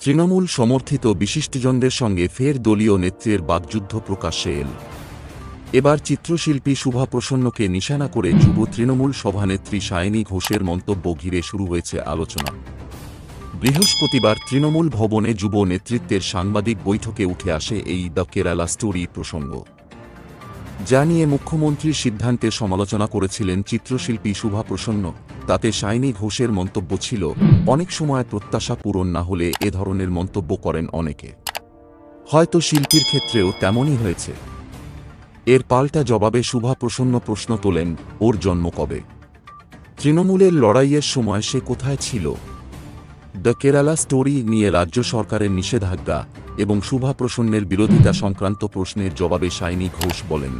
তৃণমূল সমর্থিত বিশিষ্টজনদের সঙ্গে ফের দলীয় নেত্রীর বাগযুদ্ধ প্রকাশ্যে এল। এবার চিত্রশিল্পী শুভা প্রসন্নকে নিশানা করে যুব তৃণমূল সভানেত্রী সায়নী ঘোষের মন্তব্য ঘিরে শুরু হয়েছে আলোচনা। বৃহস্পতিবার তৃণমূল ভবনে যুব নেতৃত্বের সাংবাদিক বৈঠকে উঠে আসে এই দ্য কেরালা স্টোরি প্রসঙ্গ, যা নিয়ে মুখ্যমন্ত্রীর সিদ্ধান্তের সমালোচনা করেছিলেন চিত্রশিল্পী শুভা প্রসন্ন। তাতে সায়নী ঘোষের মন্তব্য ছিল, অনেক সময় প্রত্যাশা পূরণ না হলে এ ধরনের মন্তব্য করেন অনেকে, হয়তো শিল্পীর ক্ষেত্রেও তেমনই হয়েছে। এর পাল্টা জবাবে শুভা প্রসন্ন প্রশ্ন তোলেন, ওর জন্ম কবে? তৃণমূলের লড়াইয়ের সময় সে কোথায় ছিল? দ্য কেরালা স্টোরি নিয়ে রাজ্য সরকারের নিষেধাজ্ঞা এবং শুভা প্রসন্নের বিরোধিতা সংক্রান্ত প্রশ্নের জবাবে সায়নী ঘোষ বলেন,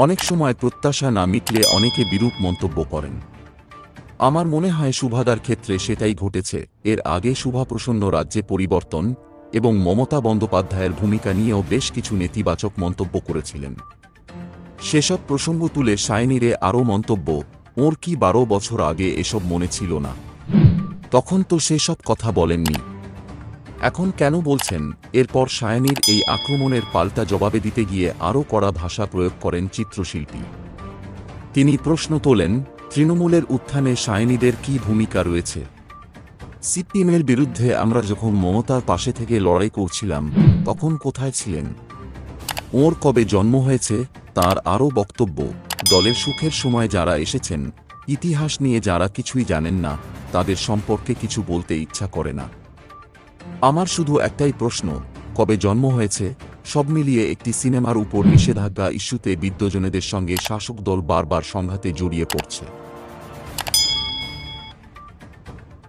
অনেক সময় প্রত্যাশা না মিটলে অনেকে বিরূপ মন্তব্য করেন। আমার মনে হয় শুভাদার ক্ষেত্রে সেটাই ঘটেছে। এর আগে শুভা প্রসন্ন রাজ্যে পরিবর্তন এবং মমতা বন্দ্যোপাধ্যায়ের ভূমিকা নিয়েও বেশ কিছু নেতিবাচক মন্তব্য করেছিলেন। সেসব প্রসঙ্গ তুলে সায়নীর আরও মন্তব্য, ওর কি 12 বছর আগে এসব মনে ছিল না? তখন তো সেসব কথা বলেননি, এখন কেন বলছেন? এরপর সায়নীর এই আক্রমণের পাল্টা জবাবে দিতে গিয়ে আরও কড়া ভাষা প্রয়োগ করেন চিত্রশিল্পী। তিনি প্রশ্ন তোলেন, তৃণমূলের উত্থানে সায়নীদের কী ভূমিকা রয়েছে? সিপিএমের বিরুদ্ধে আমরা যখন মমতার পাশে থেকে লড়াই করছিলাম তখন কোথায় ছিলেন? ওর কবে জন্ম হয়েছে? তার আরও বক্তব্য, দলের সুখের সময় যারা এসেছেন, ইতিহাস নিয়ে যারা কিছুই জানেন না, তাদের সম্পর্কে কিছু বলতে ইচ্ছা করে না। আমার শুধু একটাই প্রশ্ন, কবে জন্ম হয়েছে? সব মিলিয়ে একটি সিনেমার উপর নিষেধাজ্ঞা ইস্যুতে বিদ্বজনেদের সঙ্গে শাসক দল বারবার সংঘাতে জড়িয়ে পড়ছে।